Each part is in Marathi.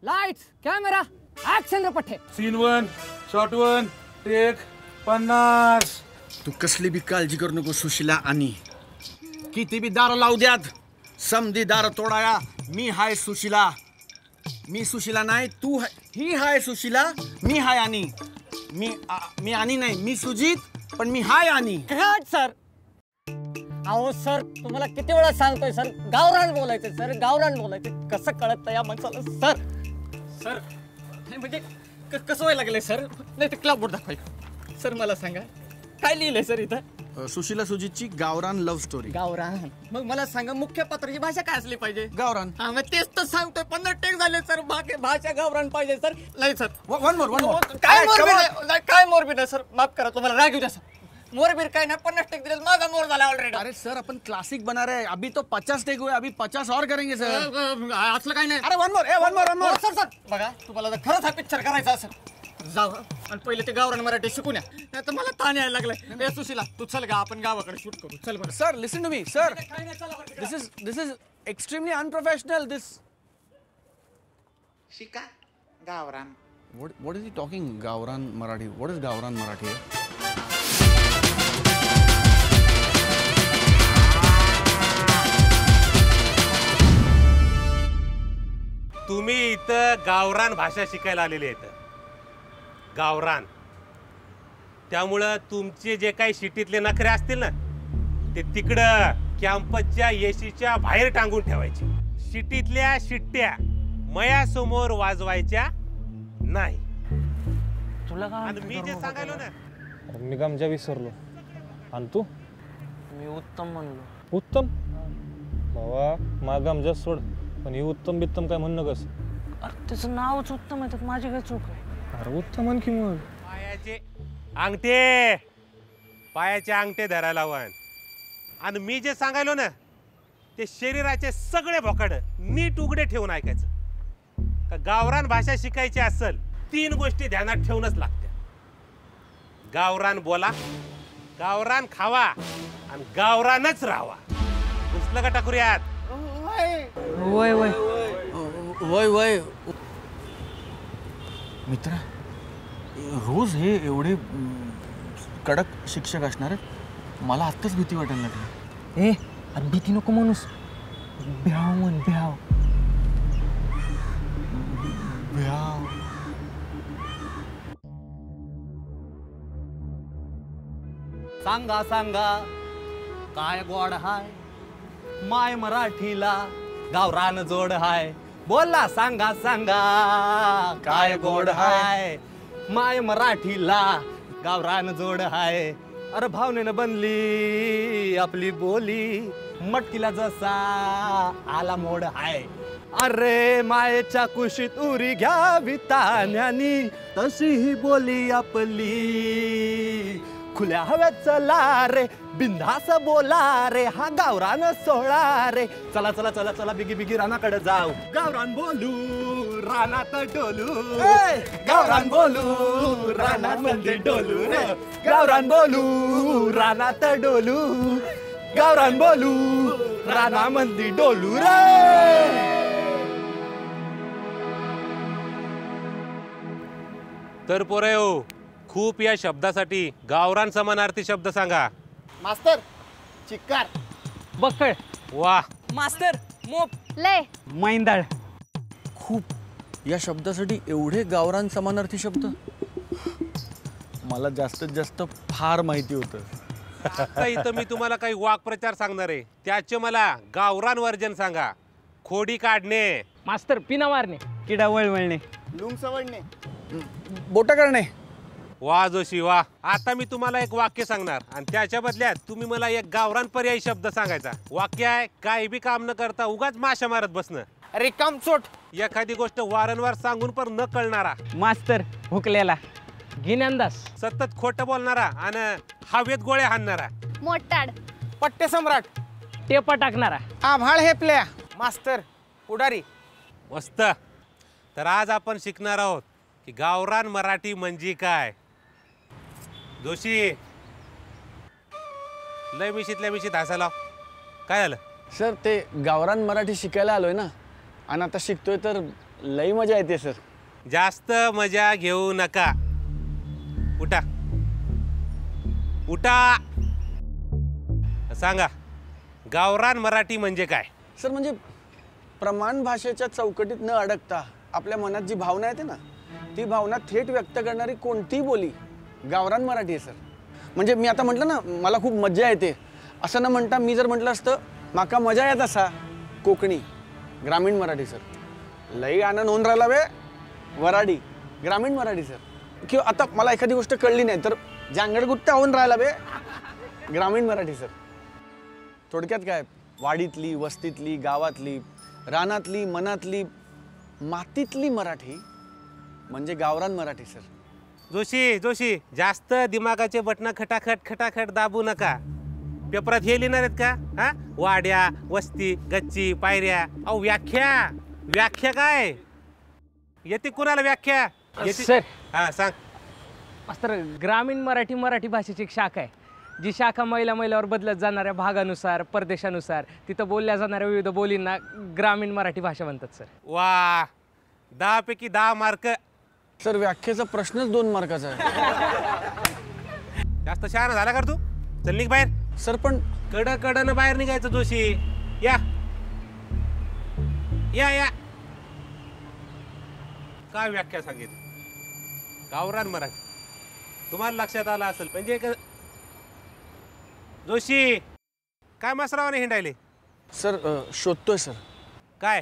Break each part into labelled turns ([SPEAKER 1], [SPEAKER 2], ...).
[SPEAKER 1] लाइट्स कॅमेरा ऍक्शन रे पठ्ठे.
[SPEAKER 2] Scene 1 shot 1 take 50.
[SPEAKER 3] तू कसली बी काळजी करू नको सुशीला. आणि किती बी दार लावू द्यात, समधी दार तोडाया. मी हाय सुशीला. मी सुशीला नाही, तू ही हाय सुशीला. मी हाय आणि मी आणि नाही, मी सुजित, पण मी हाय आणि.
[SPEAKER 1] सर अहो सर, तुम्हाला किती वेळा सांगतोय सर, गावरान बोलायचं सर, गावरान बोलायचं. कसं कळत नाही या माणसाला सर. सर म्हणजे कसं व्हायला लागलंय सर? नाही ते क्लबबोर्ड दाखवाय सर. मला सांगा काय लिहिलंय सर इथं?
[SPEAKER 3] सुशीला सुजितची गावरान लव्ह स्टोरी.
[SPEAKER 1] गावरान. मग मला सांगा मुख्य पात्राची भाषा काय असली पाहिजे?
[SPEAKER 3] गावरान.
[SPEAKER 1] हा मग तेच तर सांगतोय. 15 टेक झाले सर. भाषा गावरान पाहिजे सर. नाही सर.
[SPEAKER 3] One more.
[SPEAKER 1] काय मोरबी नाही सर. माफ करा, तुम्हाला राग येऊ द्या सर. मोरबीर काय नाही, 50 टेक दिले, माझा मोर झाला ऑलरेडी.
[SPEAKER 3] अरे सर अपन क्लासिक बना रहे हैं. अभी तो 50 टेक हुए, अभी 50 और करेंगे सर.
[SPEAKER 1] असलं काही नाही.
[SPEAKER 3] अरे वन मोर.
[SPEAKER 1] सर बघा, तुम्हाला जर खरंच हा पिक्चर करायचा असेल जाऊ आणि पहिले ते गावरान मराठी शिकून या. नाही तर मला ताण यायला लागलाय. ए सुशीला तू चल गा, आपण गावाकडे शूट करू. चल बरं.
[SPEAKER 3] Sir listen to me sir. This is extremely unprofessional. This
[SPEAKER 4] शिका गावरान.
[SPEAKER 3] what is he talking? गावरान मराठी. what is गावरान मराठी?
[SPEAKER 5] तुम्ही इथं गावरान भाषा शिकायला आलेले आहेत. गावरान. त्यामुळं तुमचे जे काही शिटीतले नखरे असतील ना, ते तिकडं कॅम्पसच्या एसीच्या बाहेर टांगून ठेवायचे. शिटीतल्या शिट्ट्या मयासमोर वाजवायच्या नाही.
[SPEAKER 1] तुला काय
[SPEAKER 5] आणि मी जे सांगायलो ना,
[SPEAKER 6] मी गमजा विसरलो. आणि तू?
[SPEAKER 1] मी उत्तम म्हणलो.
[SPEAKER 6] उत्तम? बाबा मा गमजा सोड, पण हे उत्तम बित्तम काय म्हणणं कसं?
[SPEAKER 1] अरे त्याचं नावच उत्तम आहे, माझी काय चूक आहे?
[SPEAKER 6] अरे उत्तम म्हण की मग.
[SPEAKER 5] पायाचे अंगठे धरायला हवान. आणि मी जे सांगायलो ना, ते शरीराचे सगळे भोकाड नीट उघडे ठेवून ऐकायचं. का गावरान भाषा शिकायची असेल 3 गोष्टी ध्यानात ठेवूनच लागत्या. गावरान बोला, गावरान खावा आणि गावरानच राहावा. घुसलं का टाकूयात?
[SPEAKER 1] वय वय
[SPEAKER 3] वय मित्र, रोज हे एवढे कडक शिक्षक असणार आहेत? मला आत्ताच भीती वाटायला लागली.
[SPEAKER 1] अरे भीती नको माणूस, भ्याव म्हण. भ्याव. सांगा सांगा काय गोड हाय माय मराठीला, गावरान जोड हाय. बोला सांगा सांगा काय गोड हाय माय मराठीला, गावरान जोड हाय. अरे भावनेनं बनली आपली बोली, मटकीला जसा आला मोड हाय. अरे मायेच्या कुशीत उरी घ्यावी तान्यानी, तशी ही बोली आपली. खुल्या हव्यात चला रे, बिंदास बोला रे, हा गावरान सोळा रे. चला चला चला चला बिगी बिगी रानाकडे जाऊ. गावरान बोलू रानात डोलू, गावरान बोलू रानात मध्ये डोलू रे. गावरान बोलू रानात डोलू, गावरान बोलू रानामध्ये डोलू रे.
[SPEAKER 5] तर पोरे हो, खूप या शब्दासाठी गावरान समानार्थी शब्द सांगा.
[SPEAKER 4] मास्तर चिक्कार.
[SPEAKER 1] बक्कळ.
[SPEAKER 5] वा.
[SPEAKER 1] मास्तर मोप.
[SPEAKER 7] लय.
[SPEAKER 1] मैंदाळ.
[SPEAKER 3] खूप. या शब्दासाठी एवढे गावरान समानार्थी शब्द? मला जास्तीत जास्त फार माहिती होतं.
[SPEAKER 5] आता इथं मी तुम्हाला काही वाक्प्रचार सांगणार आहे, त्याचे मला गावरान वर्जन सांगा. खोडी काढणे.
[SPEAKER 1] मास्तर पिना मारणे. किडा वळवळणे.
[SPEAKER 4] लुंग सवडणे.
[SPEAKER 3] बोटा करणे.
[SPEAKER 5] वा जोशी वा. आता मी तुम्हाला एक वाक्य सांगणार आणि त्याच्या बदल्यात तुम्ही मला एक गावरान पर्यायी शब्द सांगायचा. वाक्य आहे, काही बी काम न करता उगाच माशा मारत बसणं.
[SPEAKER 1] रिकाम चोट.
[SPEAKER 5] एखादी गोष्ट वारंवार सांगून पण न कळणारा.
[SPEAKER 1] मास्तर हुकलेला. गिन्यांदास.
[SPEAKER 5] सतत खोटं बोलणारा आणि हवेत गोळे हाणणारा.
[SPEAKER 7] मोटाड.
[SPEAKER 4] पट्टे सम्राट.
[SPEAKER 1] टेपा टाकणारा.
[SPEAKER 4] आभाळ हेपल्या. मास्तर पुढारी.
[SPEAKER 5] मस्त. तर आज आपण शिकणार आहोत की गावरान मराठी म्हणजे काय. जोशी लय मिशीतल्या मिशीत हसायला काय झालं?
[SPEAKER 3] सर ते गावरान मराठी शिकायला आलोय ना, आणि आता शिकतोय तर लई मजा येते सर.
[SPEAKER 5] जास्त मजा घेऊ नका. उठा उठा. सांगा गावरान मराठी म्हणजे काय?
[SPEAKER 3] सर म्हणजे प्रमाण भाषेच्या चौकटीत न अडकता आपल्या मनात जी भावना येते ना ती भावना थेट व्यक्त करणारी कोणतीही बोली गावरान मराठी आहे सर. म्हणजे मी आता म्हटलं ना मला खूप मजा येते असं न म्हणता मी जर म्हटलं असतं माका मजा येत असा कोकणी ग्रामीण मराठी सर. लई आनंद होऊन राहिला बे वराडी ग्रामीण मराठी सर. किंवा आता मला एखादी गोष्ट कळली नाही तर जांगडगुट्टा होऊन राहिला बे ग्रामीण मराठी सर. थोडक्यात काय वाडीतली वस्तीतली गावातली रानातली मनातली मातीतली मराठी म्हणजे गावरान मराठी सर.
[SPEAKER 5] जोशी जास्त दिमागाचे बटणं खटाखट खटाखट दाबू नका. पेपरात हे लिहिणार आहेत का? हा वाड्या वस्ती गच्ची पायऱ्या. अहो व्याख्या काय येते कुणाला व्याख्या येते?
[SPEAKER 7] सर
[SPEAKER 5] हा सांग.
[SPEAKER 7] मास्तर ग्रामीण मराठी भाषेची एक शाखा आहे जी शाखा मैलावर बदलत जाणाऱ्या भागानुसार परदेशानुसार तिथं बोलल्या जाणाऱ्या विविध बोलींना ग्रामीण मराठी भाषा म्हणतात सर.
[SPEAKER 5] वा 10 पैकी 10 मार्क.
[SPEAKER 3] सर व्याख्येचा प्रश्नच 2 मार्काचा आहे.
[SPEAKER 5] जास्त शहाणा झाला का रे तू? चल निघ बाहेर.
[SPEAKER 3] सर पण
[SPEAKER 5] कडनं बाहेर निघायचं. जोशी या या या. काय व्याख्या सांगितली? गावरान मराठी तुम्हाला लक्षात आलं असेल म्हणजे जोशी काय मसरावाने हिंडायले?
[SPEAKER 3] सर शोधतोय सर
[SPEAKER 5] काय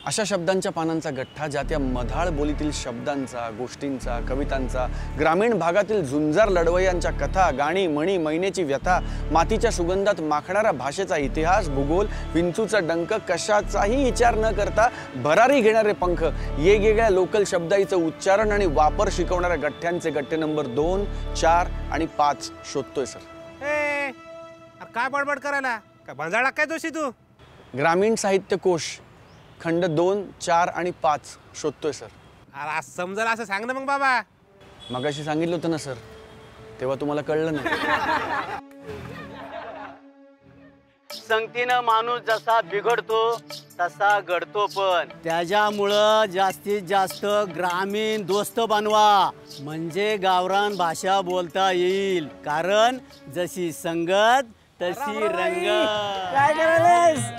[SPEAKER 3] अशा शब्दांच्या पानांचा गठ्ठा ज्या त्या मधाळ बोलीतील शब्दांचा गोष्टींचा कवितांचा ग्रामीण भागातील झुंजार लढवय्यांच्या कथा गाणी म्हणी मैनेची व्यथा मातीच्या सुगंधात माखणारा भाषेचा इतिहास भूगोल विंचूचा डंक कशाचाही विचार न करता भरारी घेणारे पंख वेगवेगळ्या लोकल शब्दांचं उच्चारण आणि वापर शिकवणाऱ्या गठ्ठ्यांचे गठ्ठे नंबर 2, 4 आणि 5 शोधतोय सर.
[SPEAKER 5] ए काय बडबड करायला? काय भांजाळा काय जोशी तू?
[SPEAKER 3] ग्रामीण साहित्य कोश खंड 2, 4 आणि 5 शोधतोय सर.
[SPEAKER 5] अरे आज समजलं असं सांग ना मग बाबा.
[SPEAKER 3] मगाशी सांगितलं होतं ना सर तेव्हा तुम्हाला कळलं नाही.
[SPEAKER 8] संगतीनं माणूस जसा बिघडतो तसा घडतो पण त्याच्यामुळं जास्तीत जास्त ग्रामीण दोस्त बनवा म्हणजे गावरान भाषा बोलता येईल. कारण जशी संगत तशी रंगत.
[SPEAKER 4] काय करायलास?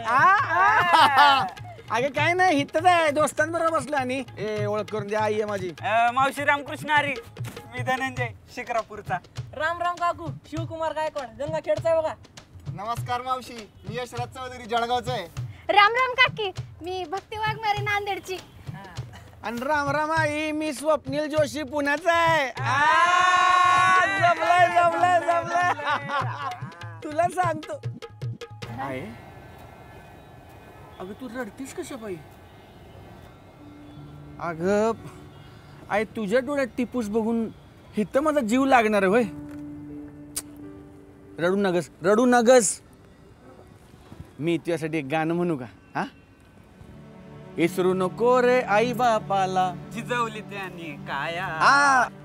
[SPEAKER 4] अगं काय नाही हितच आहे दोस्तांबरोबर बसलो आणि ओळख करून द्या. आई आहे माझी
[SPEAKER 9] मावशी रामकृष्ण हरी. मी धनंजय शिक्रापूरचा.
[SPEAKER 10] राम राम काकू. शिवकुमार गायकवाड गंगाखेडचा आहे बघा.
[SPEAKER 4] नमस्कार मावशी मी यशराज चौधरी जळगावचा आहे.
[SPEAKER 11] राम राम काकी मी भक्ती वाघमारे नांदेडची.
[SPEAKER 4] आणि राम राम आई मी स्वप्नील जोशी पुण्याचा आहे. जमलंय तुला सांगतो.
[SPEAKER 3] आहे अगं तू रडतीस कशा पायी?
[SPEAKER 4] अगं आई तुझ्या डोळ्यात टिपूस बघून हिथं माझा जीव लागणार आहे. होय रडू नगस. मी तुझ्यासाठी एक गाणं म्हणू का? हा इसरू नको रे आई बापाला
[SPEAKER 9] जिजवली त्यांनी काया.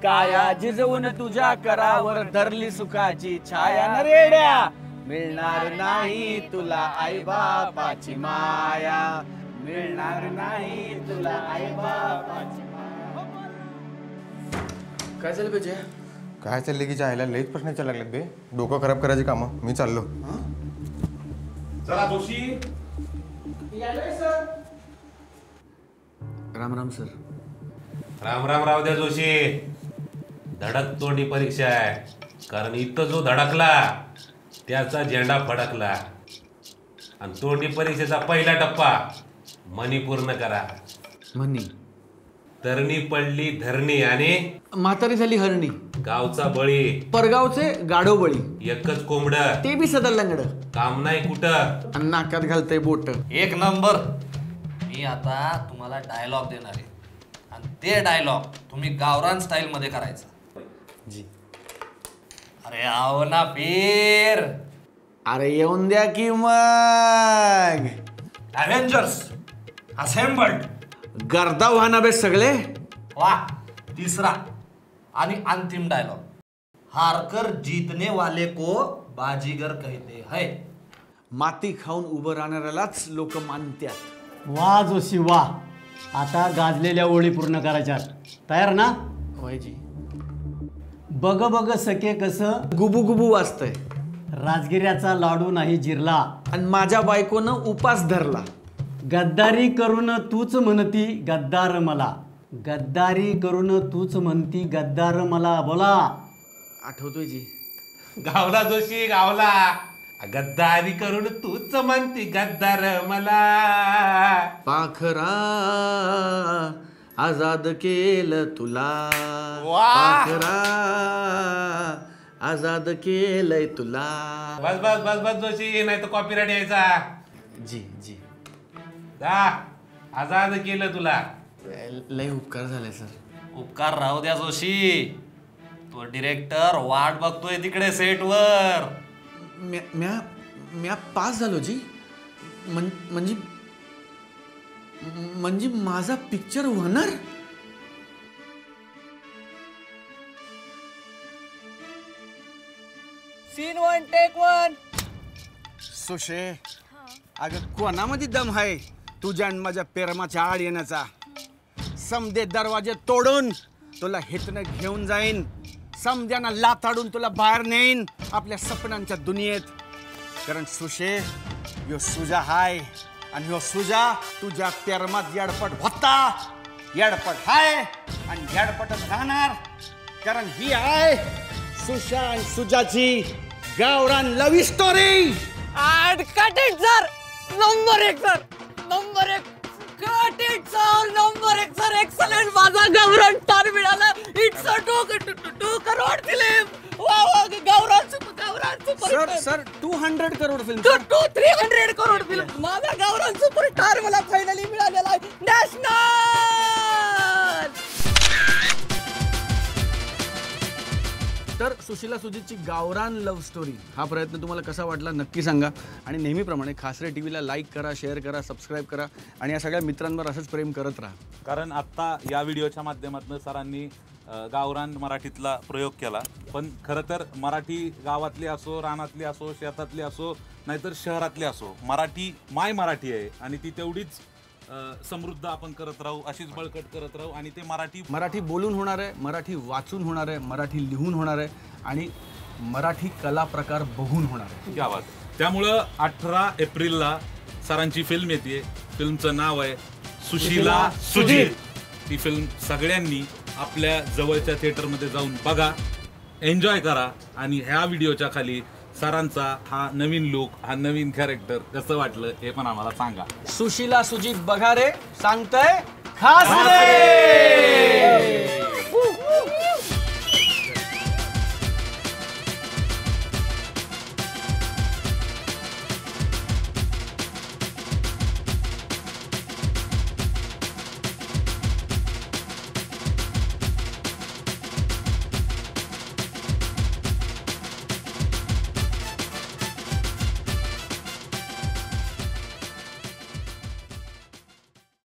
[SPEAKER 4] काया जिजवून तुझ्या करावर धरली सुखाची छाया न रेड्या मिळणार नाही तुला आई बापाची माया मिळणार नाही तुला आई बापाची माया.
[SPEAKER 3] काय झालं पाहिजे?
[SPEAKER 12] काय चालले की जायला लईच प्रश्न विचारायला लागलेत बे. डोकं खराब करायची कामं. मी चाललो.
[SPEAKER 5] चला जोशी.
[SPEAKER 3] राम राम सर.
[SPEAKER 5] राम राम राव द्या जोशी. धडक तोंडी परीक्षा आहे. कारण इथं जो धडकला त्याचा झेंडा फडकला. आणि तोंडी परीक्षेचा पहिला टप्पा मनी पूर्ण करा.
[SPEAKER 3] म्हणी
[SPEAKER 5] तरणी पडली धरणी आणि
[SPEAKER 3] म्हातारी झाली हरणी.
[SPEAKER 5] गावचा बळी
[SPEAKER 3] परगावचे गाढव बळी.
[SPEAKER 5] एकच कोंबड
[SPEAKER 3] ते बी सदर लंगड.
[SPEAKER 5] काम नाही कुठं
[SPEAKER 3] आणि नाकात घालतंय बोट.
[SPEAKER 1] एक नंबर. मी आता तुम्हाला डायलॉग देणार आहे आणि ते डायलॉग तुम्ही गावरान स्टाईल मध्ये करायचं.
[SPEAKER 3] जी.
[SPEAKER 1] अरे आओ ना पीर.
[SPEAKER 3] अरे येऊन द्या की मग.
[SPEAKER 1] Avengers assembled.
[SPEAKER 3] गर्दा वाहना बे सगळे.
[SPEAKER 1] वा. तिसरा आणि अंतिम डायलॉग. हारकर जीतने वाले को बाजीगर कहते हैं.
[SPEAKER 3] माती खाऊन उभं राहणाऱ्यालाच लोक मानतात.
[SPEAKER 8] वा जोशी वा. आता गाजलेल्या ओळी पूर्ण करायच्या. तयार ना?
[SPEAKER 4] व्हायची.
[SPEAKER 8] बग बग सखे कसं
[SPEAKER 4] गुबू गुबू वाजतंय.
[SPEAKER 8] राजगिऱ्याचा लाडू नाही जिरला
[SPEAKER 4] आणि माझ्या बायकोनं उपास धरला.
[SPEAKER 8] गद्दारी करून तूच म्हणती गद्दार मला. गद्दारी करून तूच म्हणती गद्दार मला. बोला.
[SPEAKER 4] आठवतोय जी.
[SPEAKER 5] गावला जोशी गावला. गद्दारी करून तूच म्हणती गद्दार मला.
[SPEAKER 4] पाखरा आजाद केलं तुला. पाखरा आजाद केलंय तुला.
[SPEAKER 5] बस बस बस बस जोशी, नाही तर कॉपीराइट यायचा.
[SPEAKER 4] जी जी.
[SPEAKER 5] आजाद केलं तुला.
[SPEAKER 4] लय उपकार झाले सर.
[SPEAKER 1] उपकार राहू द्या जोशी. तो डिरेक्टर वाट बघतोय तिकडे सेटवर.
[SPEAKER 4] म्या पास झालो जी. म्हणजे माझा पिक्चर होणार.
[SPEAKER 10] Scene 1 take 1.
[SPEAKER 3] सुशे, अगं कोणामध्ये दम आहे तुझ्या आणि माझ्या प्रेमाच्या आड येण्याचा? समदे दरवाजे तोडून तुला हितनं घेऊन जाईन. समद्यांना लाताडून तुला बाहेर नेईन आपल्या सपनांच्या दुनियेत. कारण सुशे, यो सुजा हाय आणि ह्यो सुजा तुझ्या प्रेमात येडपट होता, येडपट हाय आणि येडपटच राहणार. कारण ही आहे सुशा आणि सुजाची गावरान love story.
[SPEAKER 10] And cut it sir. Number 1 sir. Number 1. Cut it sir. Number 1 sir. Excellent. माझा गावरान स्टार मिळाला. It's a 2 crore film. वा वा गावरान super.
[SPEAKER 3] Sir 200 crore film.
[SPEAKER 10] 300 crore film. माझा गावरान सुपरस्टार मला फायनली मिळालेला आहे. नॅशनल.
[SPEAKER 3] तर सुशीला सुजितची गावरान लव्ह स्टोरी हा प्रयत्न तुम्हाला कसा वाटला नक्की सांगा. आणि नेहमीप्रमाणे खासरे टीव्हीला लाईक करा, शेअर करा, सबस्क्राईब करा आणि या सगळ्या मित्रांवर असंच प्रेम करत राहा.
[SPEAKER 2] कारण आत्ता या व्हिडिओच्या माध्यमातून सरांनी गावरान मराठीतला प्रयोग केला. पण खरं तर मराठी गावातली असो, रानातली असो, शेतातली असो, नाहीतर शहरातली असो, मराठी माय मराठी आहे आणि ती तेवढीच समृद्ध आपण करत राहू, अशीच बळकट करत राहू. आणि ते मराठी
[SPEAKER 3] बोलून होणार आहे, मराठी वाचून होणार आहे, मराठी लिहून होणार आहे आणि मराठी कला प्रकार बघून होणार आहे.
[SPEAKER 2] क्या बात. त्यामुळं 18 एप्रिलला सरांची फिल्म येते. फिल्मचं नाव आहे सुशीला सुजित. ती फिल्म सगळ्यांनी आपल्या जवळच्या थिएटरमध्ये जाऊन बघा, एन्जॉय करा. आणि ह्या व्हिडिओच्या खाली सरांचा हा नवीन लुक, हा नवीन कॅरेक्टर कसं वाटलं हे पण आम्हाला सांगा.
[SPEAKER 3] सुशीला सुजित बघा रे, सांगतंय खासरे.